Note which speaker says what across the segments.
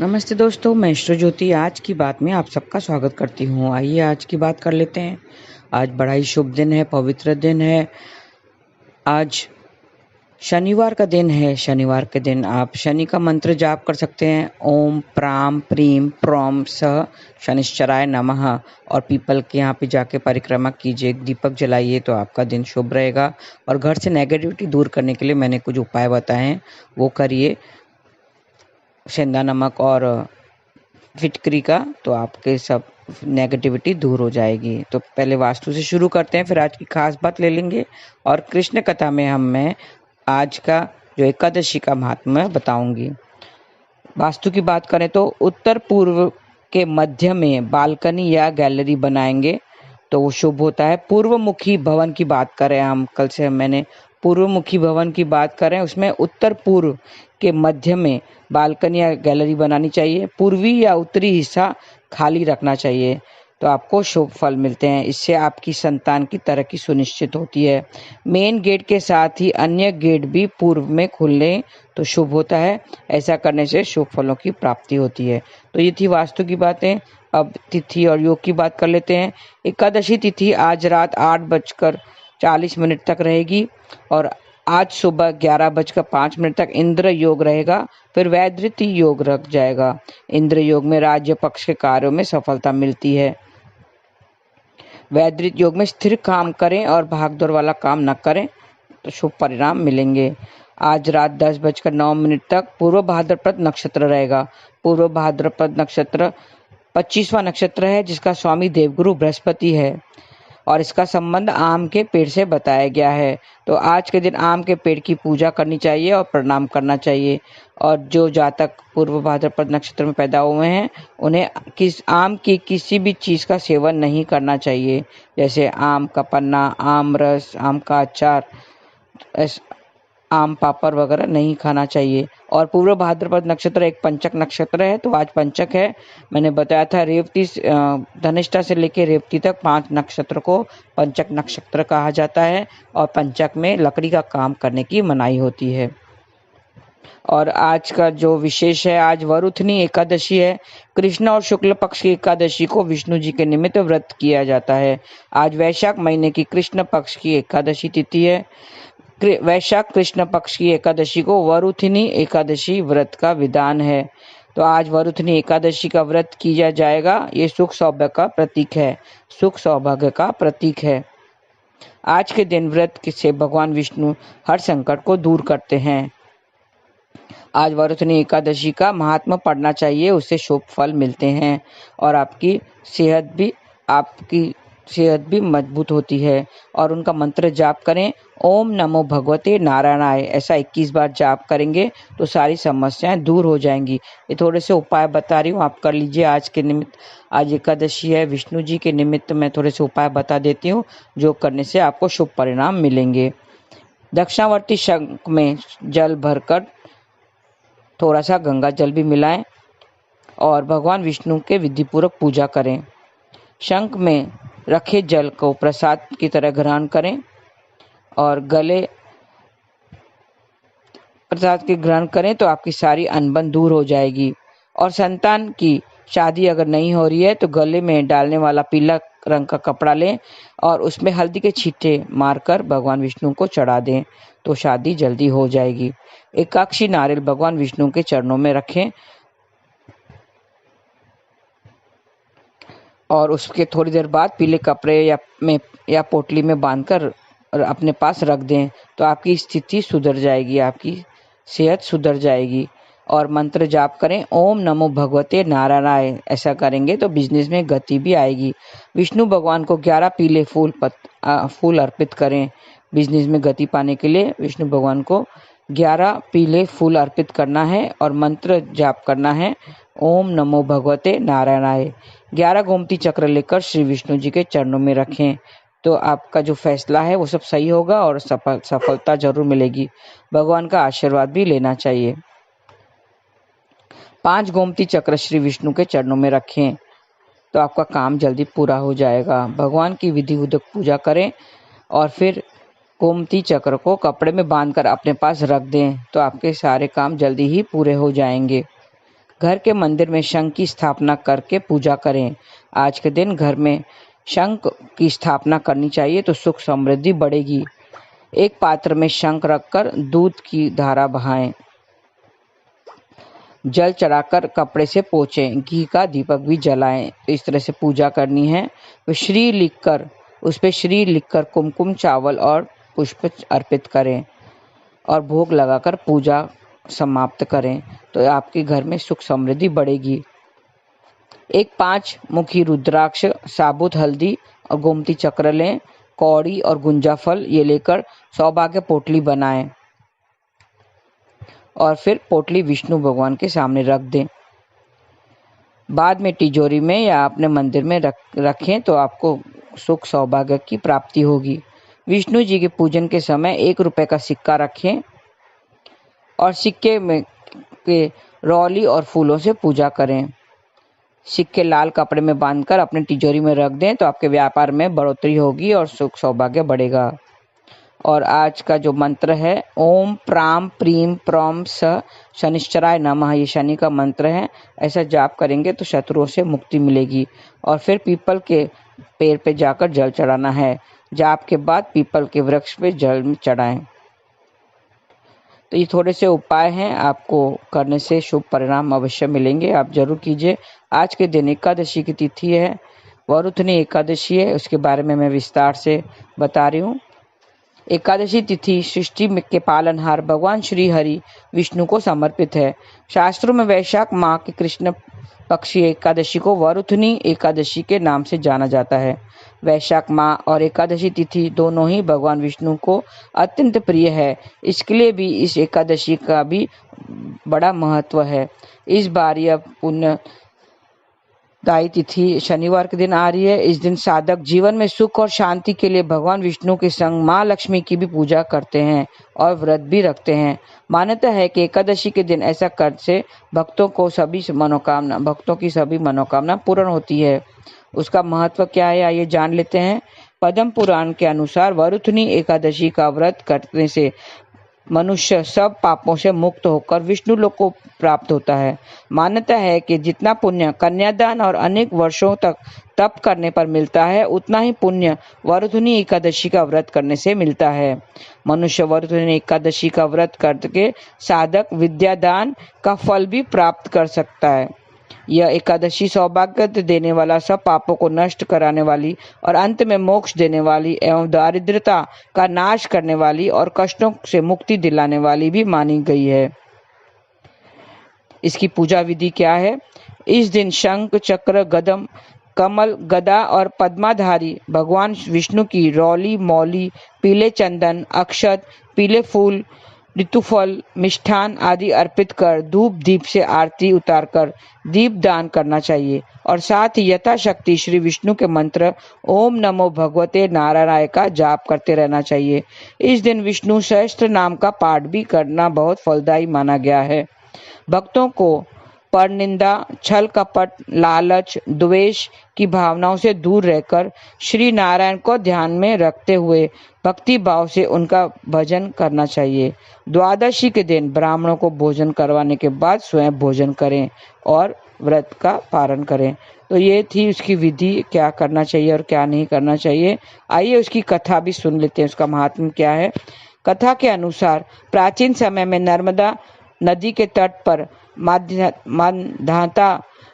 Speaker 1: नमस्ते दोस्तों, मैं ईश्वर ज्योति आज की बात में आप सबका स्वागत करती हूँ। आइए आज की बात कर लेते हैं। आज बड़ा ही शुभ दिन है, पवित्र दिन है। आज शनिवार का दिन है। शनिवार के दिन आप शनि का मंत्र जाप कर सकते हैं। ओम प्राम प्रीम प्रोम सह शनिश्चराय नमः। और पीपल के यहाँ पे जाके परिक्रमा कीजिए, दीपक जलाइए, तो आपका दिन शुभ रहेगा। और घर से नेगेटिविटी दूर करने के लिए मैंने कुछ उपाय बताए हैं, वो करिए। सेंधा नमक और फिटकरी का, तो आपके सब नेगेटिविटी दूर हो जाएगी। तो पहले वास्तु से शुरू करते हैं, फिर आज की खास बात ले लेंगे। और कृष्ण कथा में मैं आज का जो एकादशी का महात्म्य बताऊंगी। वास्तु की बात करें तो उत्तर पूर्व के मध्य में बालकनी या गैलरी बनाएंगे तो वो शुभ होता है। पूर्वमुखी भवन की बात करें, हम कल से मैंने पूर्वमुखी भवन की बात करें, उसमें उत्तर पूर्व के मध्य में बालकनी या गैलरी बनानी चाहिए। पूर्वी या उत्तरी हिस्सा खाली रखना चाहिए, तो आपको शुभ फल मिलते हैं। इससे आपकी संतान की तरक्की सुनिश्चित होती है। मेन गेट के साथ ही अन्य गेट भी पूर्व में खुलने तो शुभ होता है। ऐसा करने से शुभ फलों की प्राप्ति होती है। तो ये थी वास्तु की बातें। अब तिथि और योग की बात कर लेते हैं। एकादशी तिथि आज रात 8:40 तक रहेगी और आज सुबह 11:05 तक इंद्र योग रहेगा। फिर वैधृति योग रख जाएगा। इंद्र योग में राज्य पक्ष के कार्यों में सफलता मिलती है। वैधृत योग में स्थिर काम करें और भागदौड़ वाला काम न करें तो शुभ परिणाम मिलेंगे। आज रात 10:09 तक पूर्व भाद्रपद नक्षत्र रहेगा। पूर्व भाद्रपद नक्षत्र 25वां नक्षत्र है, जिसका स्वामी देवगुरु बृहस्पति है और इसका संबंध आम के पेड़ से बताया गया है। तो आज के दिन आम के पेड़ की पूजा करनी चाहिए और प्रणाम करना चाहिए। और जो जातक पूर्व भाद्रपद नक्षत्र में पैदा हुए हैं, उन्हें आम की किसी भी चीज़ का सेवन नहीं करना चाहिए, जैसे आम का पन्ना, आम रस, आम का अचार, आम पापड़ वगैरह नहीं खाना चाहिए। और पूर्व भाद्रपद नक्षत्र एक पंचक नक्षत्र है, तो आज पंचक है। मैंने बताया था रेवती धनिष्ठा से लेकर रेवती तक 5 नक्षत्र को पंचक नक्षत्र कहा जाता है और पंचक में लकड़ी का काम करने की मनाही होती है। और आज का जो विशेष है, आज वरुथनी एकादशी है। कृष्ण और शुक्ल पक्ष की एकादशी को विष्णु जी के निमित्त व्रत किया जाता है। आज वैशाख महीने की कृष्ण पक्ष की एकादशी तिथि है। वैशाख कृष्ण पक्ष की एकादशी को वरुथिनी एकादशी व्रत का विधान है। तो आज वरुथिनी एकादशी का व्रत किया जाएगा। ये सुख सौभाग्य का प्रतीक है। सुख सौभाग्य का प्रतीक है। आज के दिन व्रत से भगवान विष्णु हर संकट को दूर करते हैं। आज वरुथिनी एकादशी का महात्मा पढ़ना चाहिए, उससे शुभ फल मिलते हैं और आपकी सेहत भी मजबूत होती है। और उनका मंत्र जाप करें, ओम नमो भगवते नारायणाय। ऐसा 21 बार जाप करेंगे तो सारी समस्याएं दूर हो जाएंगी। ये थोड़े से उपाय बता रही हूँ, आप कर लीजिए। आज के निमित्त, आज एकादशी है, विष्णु जी के निमित्त मैं थोड़े से उपाय बता देती हूँ, जो करने से आपको शुभ परिणाम मिलेंगे। दक्षिणावर्ती शंख में जल भरकर थोड़ा सा गंगा जल भी मिलाएं और भगवान विष्णु के विधिपूर्वक पूजा करें। शंख में रखे जल को प्रसाद की तरह ग्रहण करें और गले प्रसाद के ग्रहण करें तो आपकी सारी अनबन दूर हो जाएगी। और संतान की शादी अगर नहीं हो रही है तो गले में डालने वाला पीला रंग का कपड़ा लें और उसमें हल्दी के छींटे मारकर भगवान विष्णु को चढ़ा दें, तो शादी जल्दी हो जाएगी। एकाक्षी नारियल भगवान विष्णु के चरणों में रखें और उसके थोड़ी देर बाद पीले कपड़े या पोटली में बांधकर अपने पास रख दें, तो आपकी स्थिति सुधर जाएगी, आपकी सेहत सुधर जाएगी। और मंत्र जाप करें, ओम नमो भगवते नारायणाय। ऐसा करेंगे तो बिजनेस में गति भी आएगी। विष्णु भगवान को 11 पीले फूल अर्पित करें। बिजनेस में गति पाने के लिए विष्णु भगवान को 11 पीले फूल अर्पित करना है और मंत्र जाप करना है, ओम नमो भगवते नारायणाय। 11 गोमती चक्र लेकर श्री विष्णु जी के चरणों में रखें, तो आपका जो फैसला है वो सब सही होगा और सफलता जरूर मिलेगी। भगवान का आशीर्वाद भी लेना चाहिए। 5 गोमती चक्र श्री विष्णु के चरणों में रखें, तो आपका काम जल्दी पूरा हो जाएगा। भगवान की विधिवत पूजा करें और फिर गोमती चक्र को कपड़े में बांधकर अपने पास रख दें, तो आपके सारे काम जल्दी ही पूरे हो जाएंगे। घर के मंदिर में शंख की स्थापना करके पूजा करें। आज के दिन घर में शंख की स्थापना करनी चाहिए तो सुख समृद्धि बढ़ेगी। एक पात्र में शंख रखकर दूध की धारा बहाएं। जल चढ़ाकर कपड़े से पोंछें। घी का दीपक भी जलाएं। इस तरह से पूजा करनी है। तो श्री लिखकर, उस पर श्री लिखकर कुमकुम, चावल और पुष्प अर्पित करें और भोग लगाकर पूजा समाप्त करें तो आपके घर में सुख समृद्धि बढ़ेगी। एक 5 मुखी रुद्राक्ष, साबुत हल्दी और गोमती चक्र लें। कौड़ी और गुंजा फल ये लेकर सौभाग्य पोटली बनाएं और फिर पोटली विष्णु भगवान के सामने रख दें। बाद में तिजोरी में या अपने मंदिर में रखें तो आपको सुख सौभाग्य की प्राप्ति होगी। विष्णु जी के पूजन के समय 1 रुपए का सिक्का रखें और सिक्के में के रौली और फूलों से पूजा करें। सिक्के लाल कपड़े में बांधकर अपने तिजोरी में रख दें तो आपके व्यापार में बढ़ोतरी होगी और सुख सौभाग्य बढ़ेगा। और आज का जो मंत्र है, ओम प्राम प्रीम प्रौम स शनिश्चराय नमः, ये शनि का मंत्र है। ऐसा जाप करेंगे तो शत्रुओं से मुक्ति मिलेगी। और फिर पीपल के पेड़ पे जाकर जल चढ़ाना है। जाप के बाद पीपल के वृक्ष पे जल चढ़ाएं। तो ये थोड़े से उपाय हैं, आपको करने से शुभ परिणाम अवश्य मिलेंगे। आप जरूर कीजिए। आज के दिन एकादशी की तिथि है, वरुथनी एकादशी है, उसके बारे में मैं विस्तार से बता रही हूँ। एकादशी तिथि सृष्टि के पालनहार भगवान श्री हरि विष्णु को समर्पित है। शास्त्रों में वैशाख माह की कृष्ण पक्षी एकादशी को वरुथनी एकादशी के नाम से जाना जाता है। वैशाख माह और एकादशी तिथि दोनों ही भगवान विष्णु को अत्यंत प्रिय है। इसके लिए भी इस एकादशी का भी बड़ा महत्व है। इस बार यह पुण्य दायी तिथि शनिवार के दिन आ रही है। इस दिन साधक जीवन में सुख और शांति के लिए भगवान विष्णु के संग माँ लक्ष्मी की भी पूजा करते हैं और व्रत भी रखते हैं। मान्यता है कि एकादशी के दिन ऐसा करने से भक्तों की सभी मनोकामना पूर्ण होती है। उसका महत्व क्या है आइए जान लेते हैं। पद्म पुराण के अनुसार वरुथनी एकादशी का व्रत करने से मनुष्य सब पापों से मुक्त होकर विष्णु लोक को प्राप्त होता है। मान्यता है कि जितना पुण्य कन्यादान और अनेक वर्षों तक तप करने पर मिलता है, उतना ही पुण्य वरुथनी एकादशी का व्रत करने से मिलता है। मनुष्य वरुथनी एकादशी का व्रत करके साधक विद्यादान का फल भी प्राप्त कर सकता है। यह एकादशी सौभाग्य देने वाला, सब पापों को नष्ट कराने वाली और अंत में मोक्ष देने वाली एवं दारिद्रता का नाश करने वाली और कष्टों से मुक्ति दिलाने वाली भी मानी गई है। इसकी पूजा विधि क्या है? इस दिन शंख, चक्र, गदम, कमल, गदा और पद्माधारी भगवान विष्णु की रौली, मौली, पीले चंदन, अक्षत, पीले फूल, ऋतुफल, मिष्ठान आदि अर्पित कर धूप दीप से आरती उतारकर दीप दान करना चाहिए और साथ ही यथाशक्ति श्री विष्णु के मंत्र ओम नमो भगवते नारायणाय का जाप करते रहना चाहिए। इस दिन विष्णु सहस्त्र नाम का पाठ भी करना बहुत फलदायी माना गया है। भक्तों को परनिंदा, छल कपट, लालच, द्वेष की भावनाओं से दूर रहकर श्री नारायण को ध्यान में रखते हुए भक्ति भाव से उनका भजन करना चाहिए। द्वादशी के दिन ब्राह्मणों को भोजन करवाने के बाद स्वयं भोजन करें और व्रत का पालन करें। तो ये थी उसकी विधि, क्या करना चाहिए और क्या नहीं करना चाहिए। आइए उसकी कथा भी सुन लेते हैं, उसका महात्म्य क्या है। कथा के अनुसार प्राचीन समय में नर्मदा नदी के तट पर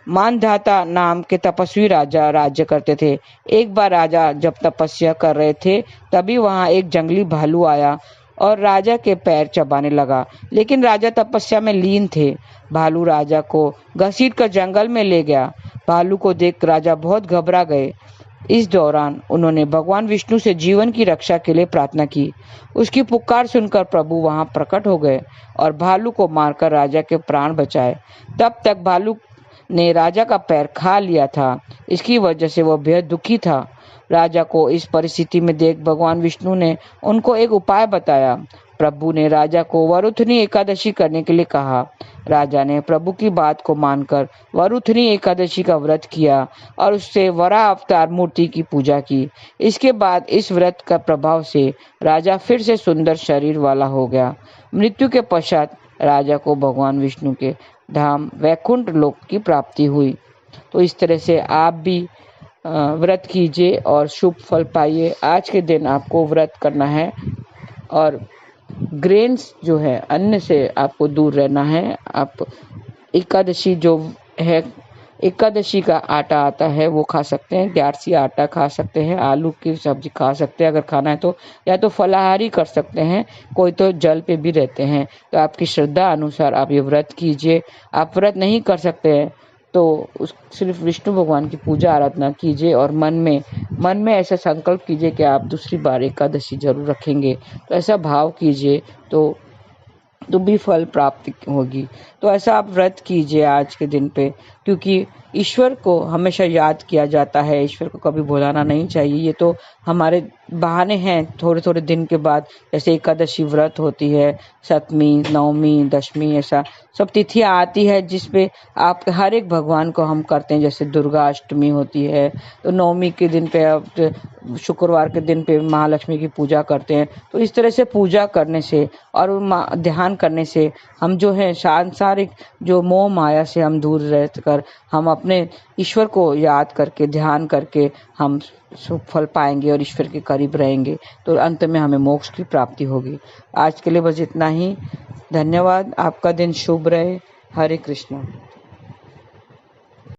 Speaker 1: मानधाता नाम के तपस्वी राजा राज्य करते थे। एक बार राजा जब तपस्या कर रहे थे तभी वहां एक जंगली भालू आया और राजा के पैर चबाने लगा, लेकिन राजा तपस्या में लीन थे। भालू राजा को घसीट कर जंगल में ले गया। भालू को देख राजा बहुत घबरा गए। इस दौरान उन्होंने भगवान विष्णु से जीवन की रक्षा के लिए प्रार्थना की। उसकी पुकार सुनकर प्रभु वहां प्रकट हो गए और भालू को मारकर राजा के प्राण बचाए। तब तक भालू ने राजा का पैर खा लिया था। इसकी वजह से वह बेहद दुखी था। राजा को इस परिस्थिति में देख भगवान विष्णु ने उनको एक उपाय बताया। प्रभु ने राजा को वरुथनी एकादशी करने के लिए कहा। राजा ने प्रभु की बात को मानकर वरुथनी एकादशी का व्रत किया और उससे वराह अवतार मूर्ति की पूजा की। इसके बाद इस व्रत का प्रभाव से राजा फिर से सुंदर शरीर वाला हो गया। मृत्यु के पश्चात राजा को भगवान विष्णु के धाम वैकुंठ लोक की प्राप्ति हुई। तो इस तरह से आप भी व्रत कीजिए और शुभ फल पाइए। आज के दिन आपको व्रत करना है और ग्रेन्स जो है अन्न से आपको दूर रहना है। आप एकादशी जो है, एकादशी का आटा आता है वो खा सकते हैं, ग्यारसी आटा खा सकते हैं, आलू की सब्जी खा सकते हैं अगर खाना है तो, या तो फलाहारी कर सकते हैं, कोई तो जल पे भी रहते हैं। तो आपकी श्रद्धा अनुसार आप ये व्रत कीजिए। आप व्रत नहीं कर सकते हैं तो सिर्फ विष्णु भगवान की पूजा आराधना कीजिए और मन में ऐसा संकल्प कीजिए कि आप दूसरी बार एकादशी जरूर रखेंगे। तो ऐसा भाव कीजिए तो भी फल प्राप्ति होगी। तो ऐसा आप व्रत कीजिए आज के दिन पे, क्योंकि ईश्वर को हमेशा याद किया जाता है, ईश्वर को कभी भुलाना नहीं चाहिए। ये तो हमारे बहाने हैं थोड़े थोड़े दिन के बाद, जैसे एकादशी व्रत होती है, सप्तमी, नवमी, दशमी, ऐसा सब तिथियां आती है जिसपे आप हर एक भगवान को हम करते हैं। जैसे दुर्गा अष्टमी होती है तो नवमी के दिन पे, अब शुक्रवार के दिन पे महालक्ष्मी की पूजा करते हैं। तो इस तरह से पूजा करने से और ध्यान करने से हम जो है सांसारिक जो मोह माया से हम दूर रहकर हम अपने ईश्वर को याद करके ध्यान करके हम शुभ फल पाएंगे और ईश्वर के करीब रहेंगे। तो अंत में हमें मोक्ष की प्राप्ति होगी। आज के लिए बस इतना ही। धन्यवाद। आपका दिन शुभ रहे। हरे कृष्ण।